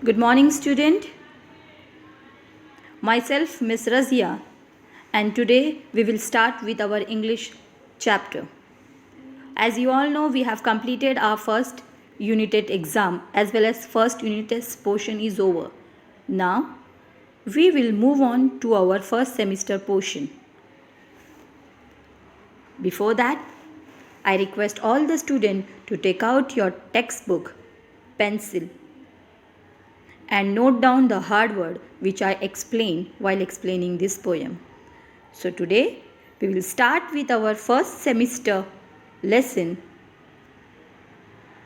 Good morning, student. Myself, Miss Razia, and today we will start with our English chapter. As you all know, we have completed our first unit test exam as well as first unit test portion is over. Now, we will move on to our first semester portion. Before that, I request all the students to take out your textbook, pencil, and note down the hard word which I explain while explaining this poem. So today we will start with our first semester lesson.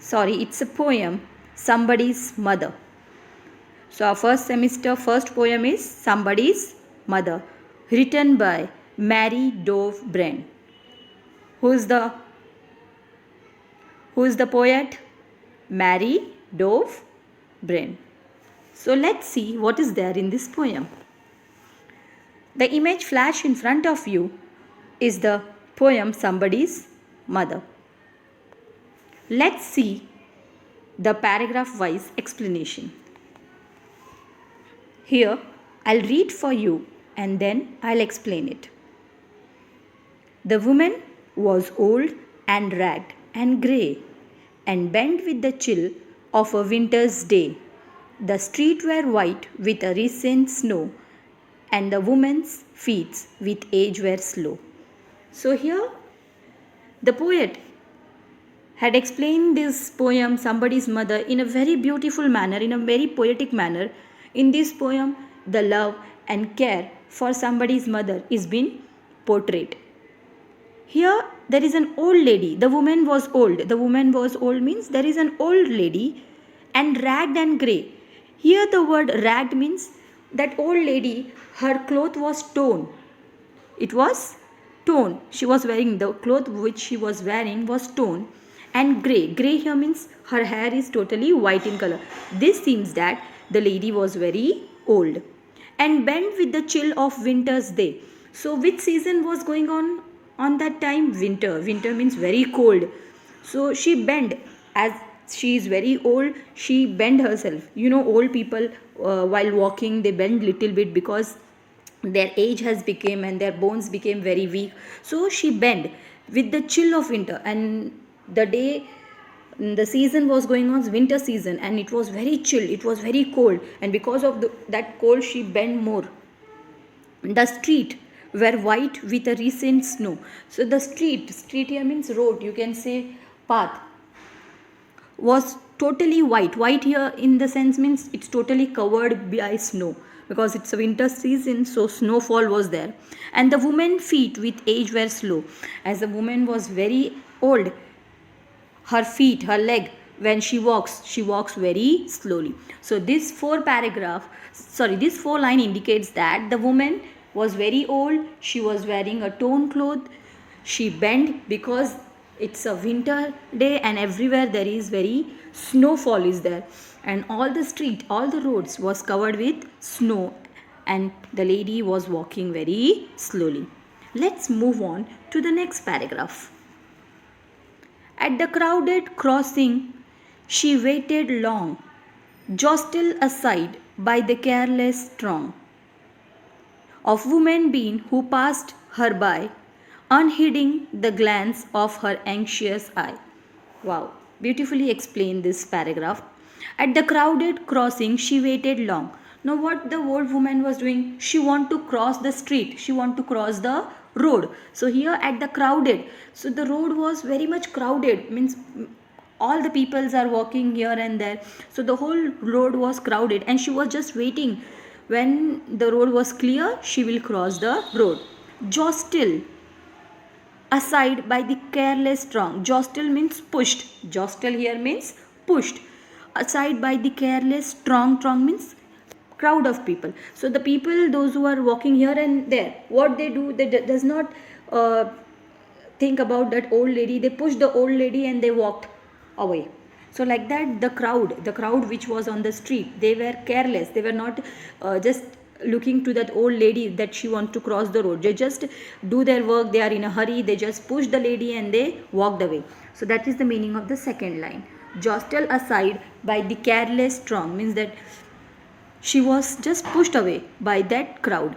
It's a poem, Somebody's Mother. So our first semester first poem is Somebody's Mother, written by Mary Dove Bren. Who is the poet? Mary Dove Bren. So let's see what is there in this poem. The image flash in front of you is the poem Somebody's Mother. Let's see the paragraph-wise explanation. Here I'll read for you and then I'll explain it. The woman was old and ragged and grey and bent with the chill of a winter's day. The streets were white with a recent snow, and the woman's feet with age were slow. So here the poet had explained this poem, Somebody's Mother, in a very beautiful manner, in a very poetic manner. In this poem, the love and care for somebody's mother is being portrayed. Here there is an old lady. The woman was old. The woman was old means there is an old lady and ragged and grey. Here the word ragged means that old lady, her cloth was torn. It was torn. She was wearing, the cloth which she was wearing was torn. And grey. Grey here means her hair is totally white in color. This seems that the lady was very old. And bent with the chill of winter's day. So which season was going on that time? Winter. Winter means very cold. So she bent, as she is very old, she bent herself. You know, old people while walking they bend little bit because their age has become and their bones became very weak. So she bent with the chill of winter, and the season was going on, winter season, and it was very chill, it was very cold, and because of that cold she bent more. The street were white with a recent snow. So the street here means road, you can say path, was totally white. White here in the sense means it's totally covered by snow because it's a winter season, so snowfall was there. And the woman's feet with age were slow. As the woman was very old, her feet, her leg, when she walks very slowly. So this four line indicates that the woman was very old, she was wearing a torn cloth, she bent because it's a winter day and everywhere there is very snowfall is there, and all the roads was covered with snow, and the lady was walking very slowly. Let's move on to the next paragraph. At the crowded crossing she waited long, jostled aside by the careless throng of women being who passed her by, unheeding the glance of her anxious eye. Wow, beautifully explained this paragraph. At the crowded crossing she waited long. Now what the old woman was doing? She want to cross the street. She want to cross the road. So here at the crowded. So the road was very much crowded. Means all the peoples are walking here and there. So the whole road was crowded and she was just waiting. When the road was clear, she will cross the road. Jostle aside by the careless throng. Jostle means pushed. Jostle here means pushed. Aside by the careless throng. Throng means crowd of people. So the people, those who are walking here and there, what they do, they does not think about that old lady. They push the old lady and they walked away. So like that, the crowd which was on the street, they were careless. They were not just looking to that old lady that she wants to cross the road. They just do their work. They are in a hurry. They just push the lady and they walked away. So that is the meaning of the second line. Jostle aside by the careless throng means that she was just pushed away by that crowd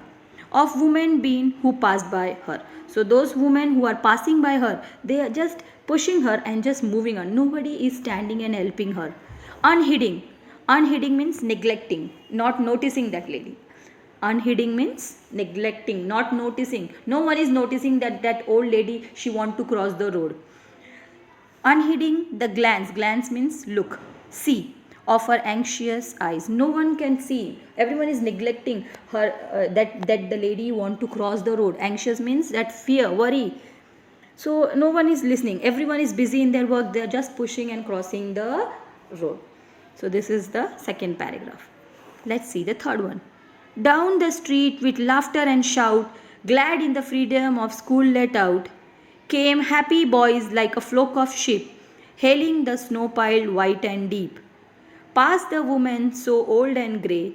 of women being who passed by her. So those women who are passing by her, they are just pushing her and just moving on. Nobody is standing and helping her. Unheeding. Unheeding means neglecting, not noticing that lady. Unheeding means neglecting, not noticing. No one is noticing that old lady, she want to cross the road. Unheeding the glance. Glance means look, see, of her anxious eyes. No one can see. Everyone is neglecting her, that the lady want to cross the road. Anxious means that fear, worry. So no one is listening. Everyone is busy in their work. They are just pushing and crossing the road. So this is the second paragraph. Let's see the third one. Down the street with laughter and shout, glad in the freedom of school let out, came happy boys like a flock of sheep, hailing the snow-piled white and deep. Past the woman so old and grey,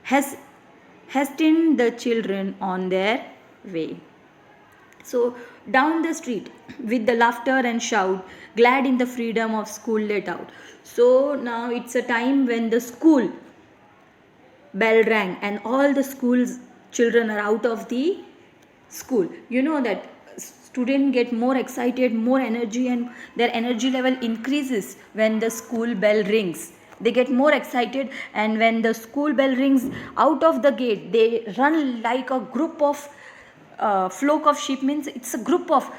hastened the children on their way. So down the street with the laughter and shout, glad in the freedom of school let out. So now it's a time when the school bell rang and all the school's children are out of the school. You know that students get more excited, more energy, and their energy level increases when the school bell rings. They get more excited, and when the school bell rings, out of the gate they run like a group of flock of sheep. Means it's a group of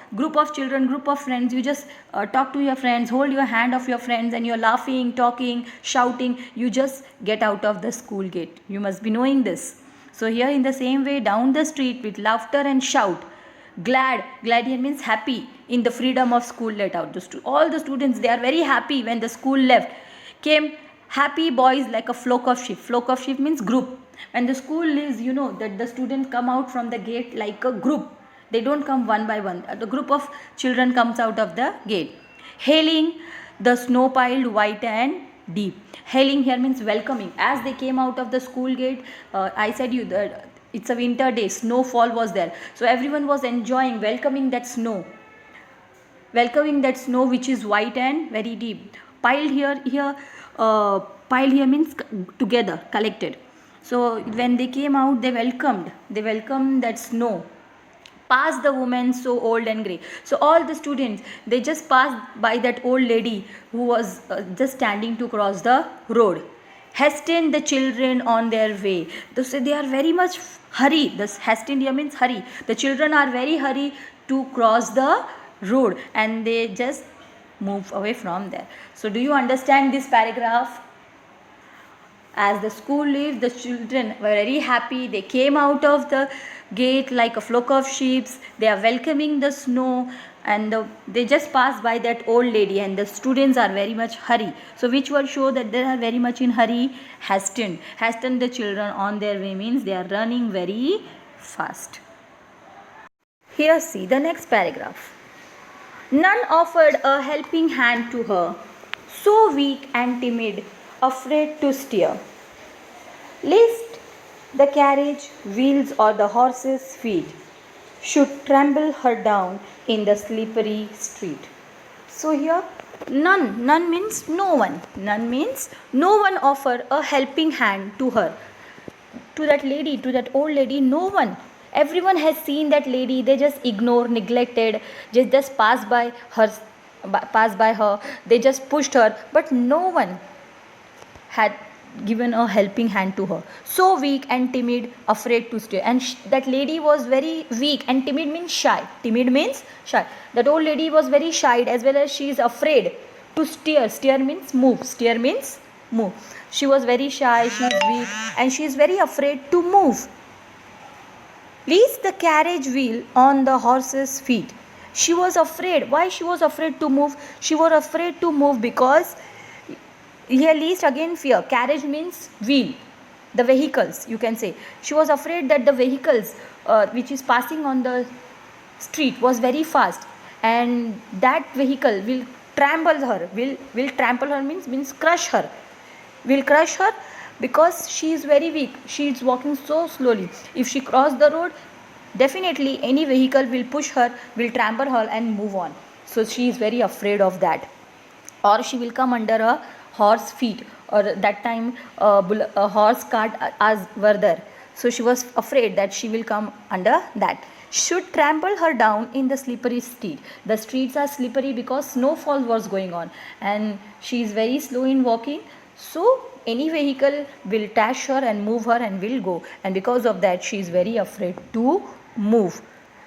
children, group of friends. You just talk to your friends, hold your hand of your friends, and you're laughing, talking, shouting. You just get out of the school gate. You must be knowing this. So here in the same way, down the street with laughter and shout, glad here means happy in the freedom of school let out. All the students, they are very happy when the school left. Came happy boys like a flock of sheep. Flock of sheep means group. When the school leaves, you know that the students come out from the gate like a group. They don't come one by one. The group of children comes out of the gate. Hailing the snow-piled white and deep. Hailing here means welcoming. As they came out of the school gate, I said you that it's a winter day. Snowfall was there. So everyone was enjoying, welcoming that snow. Welcoming that snow which is white and very deep. Piled here means together, collected. So when they came out, they welcomed that snow. Past the woman so old and grey. So all the students, they just passed by that old lady who was just standing to cross the road. Hastened the children on their way. So they are very much hurry. This hastened here means hurry. The children are very hurry to cross the road, and they just move away from there. So do you understand this paragraph? As the school leaves, the children were very happy. They came out of the gate like a flock of sheep. They are welcoming the snow, and they just passed by that old lady, and the students are very much hurry. So which word show that they are very much in hurry? Hastened the children on their way means they are running very fast. Here see the next paragraph. None offered a helping hand to her, so weak and timid, afraid to steer, lest the carriage wheels or the horse's feet should trample her down in the slippery street. So here none means no one. None means no one offered a helping hand to her, to that lady, to that old lady. No one. Everyone has seen that lady. They just ignore, neglected, just pass by her. They just pushed her, but no one had given a helping hand to her. So weak and timid, afraid to steer. And that lady was very weak, and timid means shy. Timid means shy. That old lady was very shy, as well as she is afraid to steer. Steer means move. Steer means move. She was very shy, she is weak, and she is very afraid to move. Lest the carriage wheel on the horse's feet. She was afraid. Why she was afraid to move? She was afraid to move because here least again fear. Carriage means wheel, the vehicles, you can say. She was afraid that the vehicles which is passing on the street was very fast, and that vehicle will trample her. Will trample her means crush her. Will crush her because she is very weak. She is walking so slowly. If she cross the road, definitely any vehicle will push her, will trample her and move on. So she is very afraid of that. Or she will come under a horse feet. or that time a horse cart as were there. So she was afraid that she will come under that. Should trample her down in the slippery street. The streets are slippery because snowfall was going on and she is very slow in walking. So any vehicle will dash her and move her and will go, and because of that she is very afraid to move.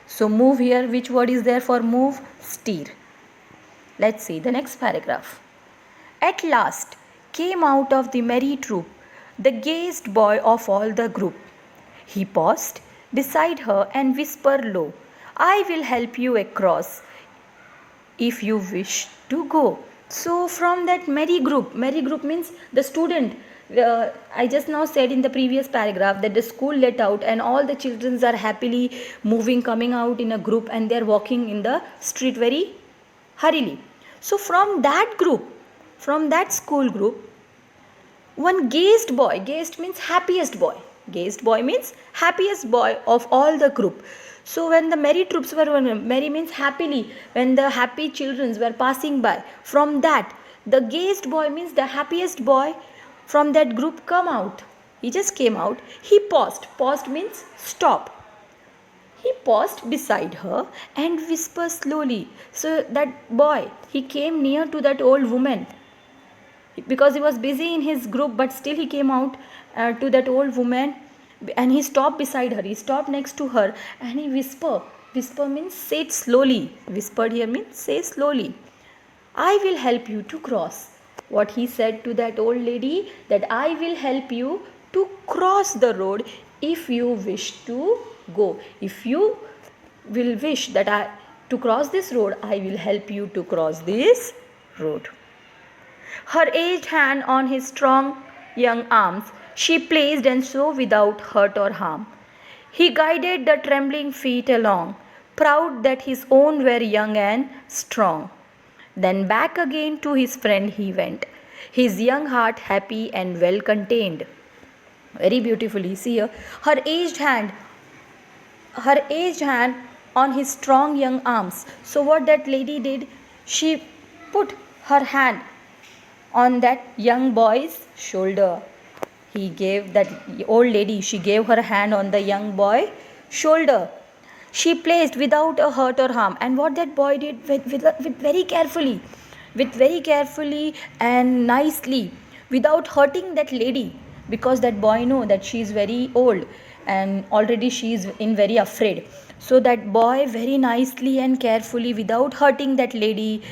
So move here, which word is there for move? Steer. Let's see the next paragraph. At last came out of the merry troop the gayest boy of all the group. He paused beside her and whispered low, I will help you across if you wish to go. So from that merry group means the student. I just now said in the previous paragraph that the school let out and all the children are happily moving, coming out in a group, and they are walking in the street very hurriedly. So from that group, from that school group, one gayest boy, gayest means happiest boy, gayest boy means happiest boy of all the group. So when the merry troops were, merry means happily, when the happy children were passing by, from that the gayest boy means the happiest boy from that group come out. He just came out. He paused. Paused means stop. He paused beside her and whispered slowly. So that boy, he came near to that old woman because he was busy in his group, but still he came out to that old woman and he stopped beside her. He stopped next to her and he whispered. Whisper means say it slowly. Whispered here means say slowly. I will help you to cross. What he said to that old lady, that I will help you to cross the road if you wish to go. If you will wish that to cross this road, I will help you to cross this road. Her aged hand on his strong young arms she placed, and so without hurt or harm he guided the trembling feet along, proud that his own were young and strong. Then back again to his friend he went, his young heart happy and well contained. Very beautifully. See here, her aged hand on his strong young arms. So what that lady did, she put her hand on that young boy's shoulder. He gave that old lady, she gave her hand on the young boy's shoulder. She placed without a hurt or harm. And what that boy did with very carefully and nicely, without hurting that lady, because that boy know that she is very old and already she is in very afraid. So that boy very nicely and carefully, without hurting that lady,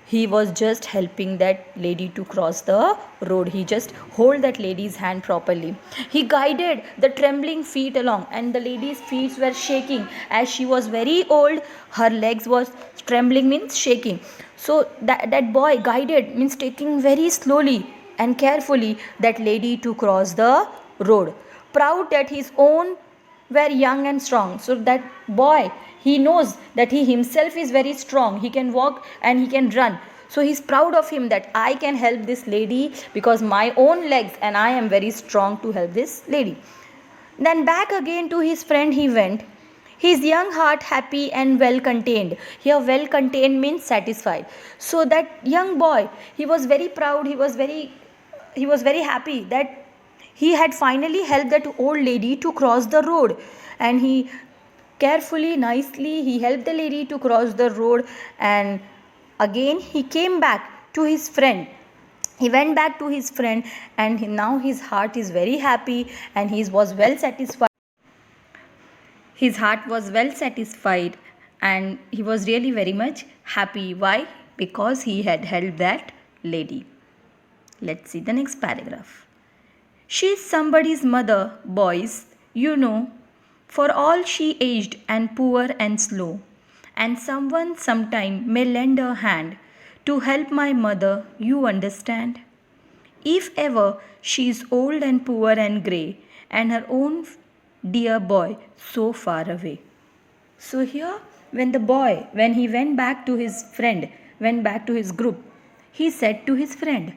he was just helping that lady to cross the road. He just hold that lady's hand properly. He guided the trembling feet along, and the lady's feet were shaking as she was very old. Her legs was trembling means shaking. So that boy guided means taking very slowly and carefully that lady to cross the road, proud that his own were young and strong. So that boy, he knows that he himself is very strong. He can walk and he can run. So he's proud of him that I can help this lady because my own legs and I am very strong to help this lady. Then back again to his friend he went, his young heart happy and well contained. Here well contained means satisfied. So that young boy, he was very proud, he was very happy that he had finally helped that old lady to cross the road, and he carefully, nicely, he helped the lady to cross the road. And again he came back to his friend. He went back to his friend, and now his heart is very happy and he was well satisfied. His heart was well satisfied and he was really very much happy. Why? Because he had helped that lady. Let's see the next paragraph. She's somebody's mother, boys, you know, for all she aged and poor and slow, and someone sometime may lend a hand to help my mother, you understand. If ever she is old and poor and grey, and her own dear boy so far away. So here, when the boy, when he went back to his friend, went back to his group, he said to his friend,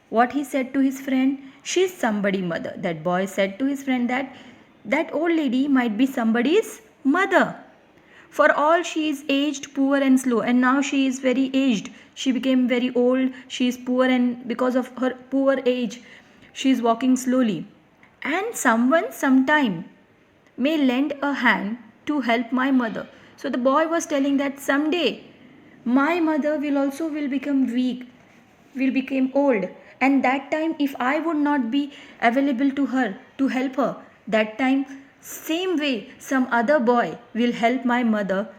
what he said to his friend? She's somebody's mother. That boy said to his friend that old lady might be somebody's mother. For all she is aged, poor and slow, and now she is very aged. She became very old. She is poor, and because of her poor age, she is walking slowly. And someone sometime may lend a hand to help my mother. So the boy was telling that someday my mother will become weak, will become old, and that time if I would not be available to her to help her, that time same way some other boy will help my mother.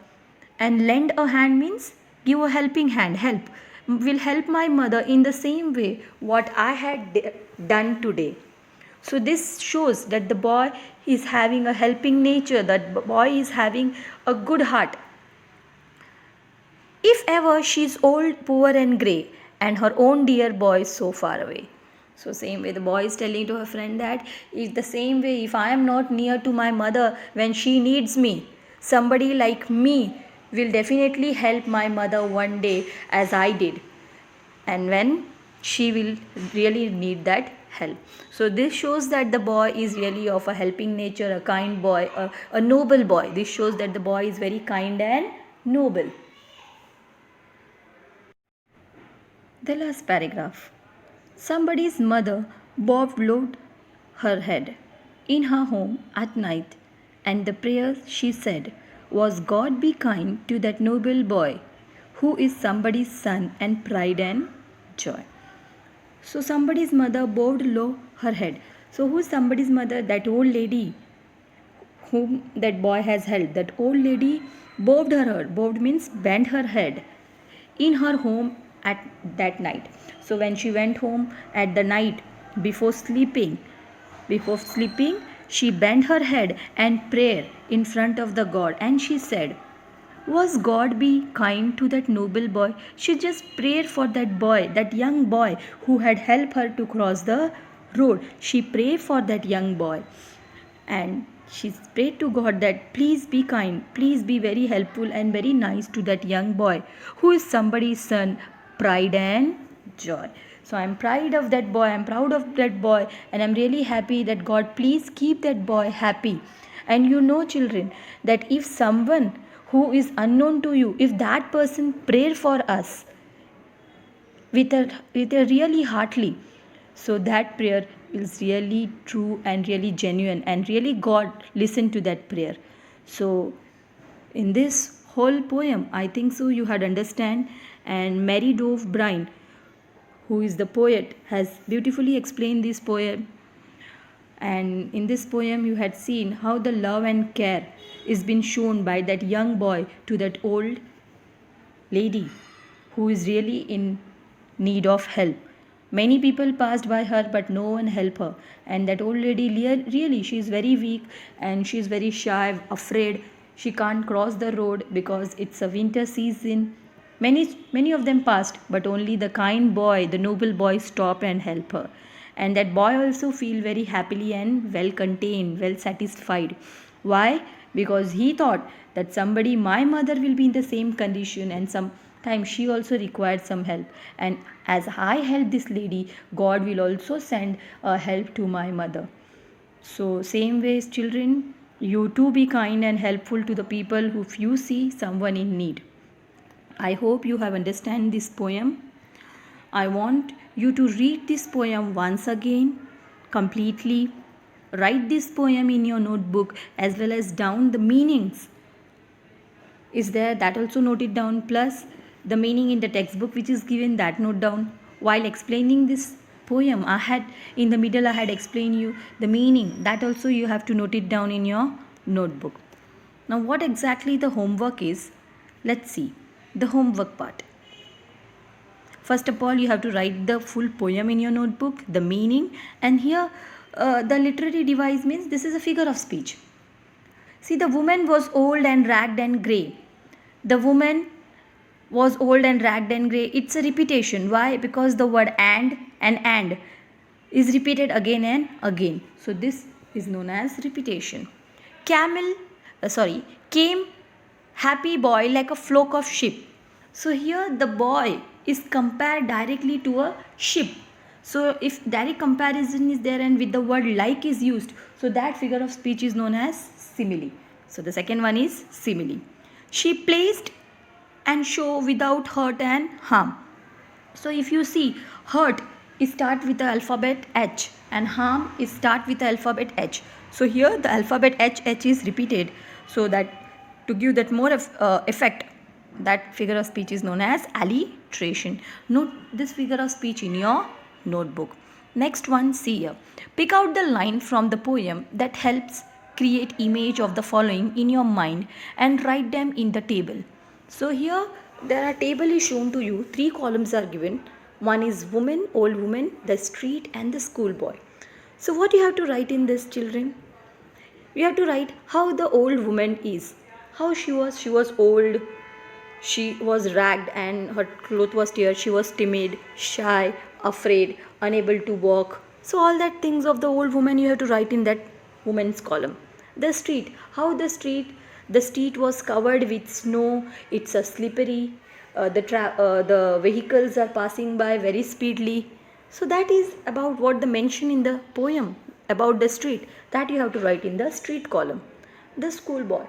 And lend a hand means give a helping hand, help, will help my mother in the same way what I had done today. So this shows that the boy is having a helping nature, that boy is having a good heart. If ever she is old, poor and grey, and her own dear boy is so far away. So same way the boy is telling to her friend that if the same way if I am not near to my mother when she needs me, somebody like me will definitely help my mother one day as I did. And when she will really need that help. So this shows that the boy is really of a helping nature, a kind boy, a noble boy. This shows that the boy is very kind and noble. The last paragraph. Somebody's mother bowed her head in her home at night, and the prayer she said was, God be kind to that noble boy who is somebody's son and pride and joy. So somebody's mother bowed low her head. So who is somebody's mother? That old lady whom that boy has held. That old lady bowed her head. Bowed means bent her head in her home at that night. So when she went home at the night before sleeping, she bent her head and prayed in front of the God, and she said, was God be kind to that noble boy? She just prayed for that boy, that young boy who had helped her to cross the road. She prayed for that young boy, and she prayed to God that please be kind, please be very helpful and very nice to that young boy who is somebody's son, pride and joy. So I'm proud of that boy, I'm proud of that boy, and I'm really happy that God please keep that boy happy. And you know, children, that if someone who is unknown to you, if that person pray for us with a really heartily, so that prayer is really true and really genuine, and really God listen to that prayer. So in this whole poem, I think so you had understand, and Mary Dove Brine, who is the poet, has beautifully explained this poem. And in this poem you had seen how the love and care is been shown by that young boy to that old lady who is really in need of help. Many people passed by her but no one helped her, and that old lady really she is very weak and she is very shy, afraid. She can't cross the road because it's a winter season. Many of them passed, but only the kind boy, the noble boy, stopped and helped her. And that boy also feel very happily and well contained, well satisfied. Why? Because he thought that somebody, my mother, will be in the same condition, and sometimes she also required some help. And as I help this lady, God will also send a help to my mother. So same ways, children, you too be kind and helpful to the people who you see someone in need. I hope you have understand this poem. I want you to read this poem once again completely. Write this poem in your notebook as well as down the meanings. Is there, that also note it down, plus the meaning in the textbook which is given, that note down. While explaining this poem, I had explained you the meaning, that also you have to note it down in your notebook. Now what exactly the homework is, let's see the homework part. First of all, you have to write the full poem in your notebook, the meaning, and here the literary device means this is a figure of speech. See, the woman was old and ragged and grey. The woman was old and ragged and grey. It's a repetition. Why? Because the word and is repeated again and again. So this is known as repetition. Came happy boy like a flock of sheep. So here the boy is compared directly to a sheep. So if direct comparison is there and with the word like is used, so that figure of speech is known as simile. So the second one is simile. She placed and show without hurt and harm. So if you see, hurt is start with the alphabet H and harm is start with the alphabet H. So here the alphabet H is repeated so that to give that more effect. That figure of speech is known as alliteration. Note this figure of speech in your notebook. Next one, see here. Pick out the line from the poem that helps create image of the following in your mind and write them in the table. So here there are table is shown to you. 3 columns are given. One is woman, old woman, the street and the schoolboy. So what you have to write in this, children? You have to write how the old woman is. How she was. She was old. She was ragged and her clothes was tear. She was timid, shy, afraid, unable to walk. So all that things of the old woman you have to write in that woman's column. The street. How the street? The street was covered with snow. It's a slippery. The vehicles are passing by very speedily. So that is about what the mention in the poem about the street. That you have to write in the street column. The schoolboy.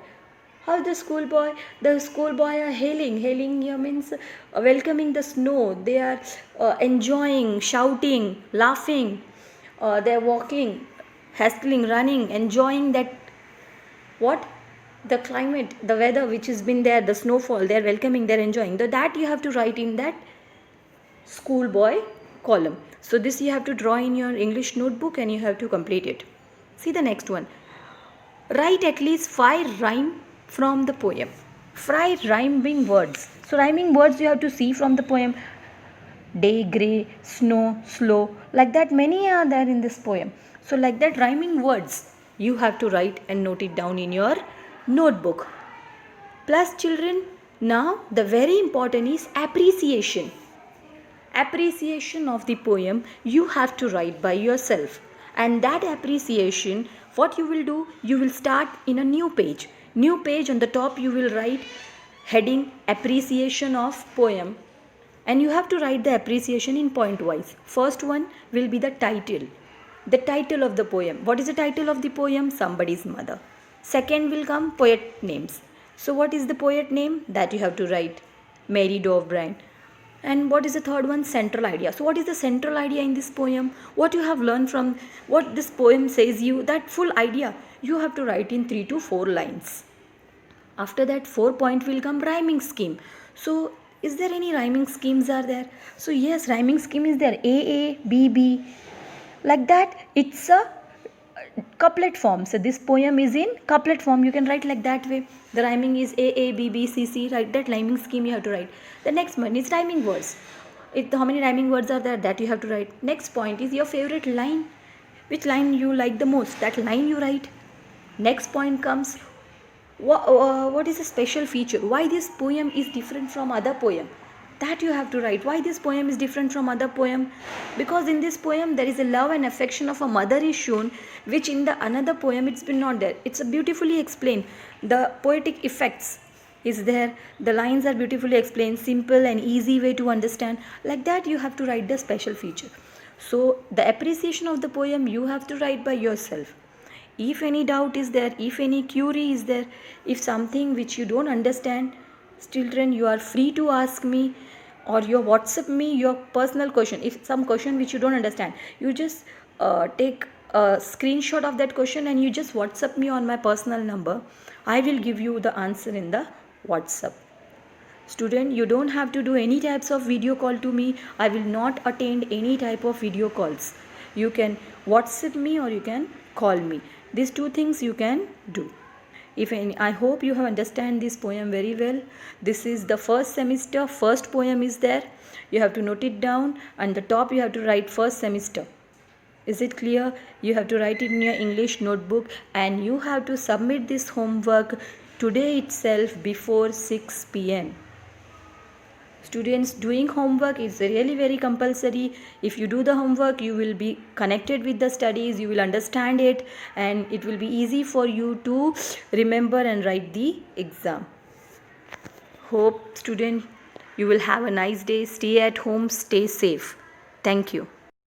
How the schoolboy? The schoolboy are hailing. Hailing here means welcoming the snow. They are enjoying, shouting, laughing. They are walking, hustling, running, enjoying that what? The climate, the weather which has been there, the snowfall, they are welcoming, they are enjoying. That you have to write in that schoolboy column. So this you have to draw in your English notebook and you have to complete it. See the next one. Write at least 5 rhyme from the poem. 5 rhyming words. So rhyming words you have to see from the poem. Day, grey, snow, slow. Like that many are there in this poem. So like that rhyming words you have to write and note it down in your notebook. Plus children, now the very important is appreciation. Appreciation of the poem you have to write by yourself. And that appreciation, what you will do, you will start in a new page. New page, on the top you will write heading appreciation of poem. And you have to write the appreciation in point wise. First one will be the title. The title of the poem. What is the title of the poem? Somebody's mother. Second will come poet names. So what is the poet name? That you have to write. Mary Dovbrand. And what is the third one? Central idea. So what is the central idea in this poem? What you have learned from what this poem says you, that full idea you have to write in 3 to 4 lines. After that 4 point will come rhyming scheme. So is there any rhyming schemes are there? So yes, rhyming scheme is there. A, B, B. Like that it's a couplet form. So this poem is in couplet form. You can write like that way. The rhyming is A, B, B, C, C. Right, that rhyming scheme you have to write. The next one is rhyming words. How many rhyming words are there? That you have to write. Next point is your favorite line. Which line you like the most? That line you write. Next point comes what is a special feature? Why this poem is different from other poem? That you have to write. Why this poem is different from other poem? Because in this poem there is a love and affection of a mother is shown, which in the another poem it's been not there. It's beautifully explained. The poetic effects is there. The lines are beautifully explained, simple and easy way to understand. Like that you have to write the special feature. So the appreciation of the poem you have to write by yourself. If any doubt is there, if any query is there, if something which you don't understand, children, you are free to ask me or you WhatsApp me your personal question. If some question which you don't understand, you just take a screenshot of that question and you just WhatsApp me on my personal number. I will give you the answer in the WhatsApp. Student, you don't have to do any types of video call to me. I will not attend any type of video calls. You can WhatsApp me or you can call me. These 2 things you can do. If any, I hope you have understand this poem very well. This is the first semester, first poem is there. You have to note it down and the top you have to write first semester. Is it clear? You have to write it in your English notebook and you have to submit this homework today itself before 6 p.m. Students, doing homework is really very compulsory. If you do the homework, you will be connected with the studies, you will understand it and it will be easy for you to remember and write the exam. Hope student, you will have a nice day. Stay at home, stay safe. Thank you.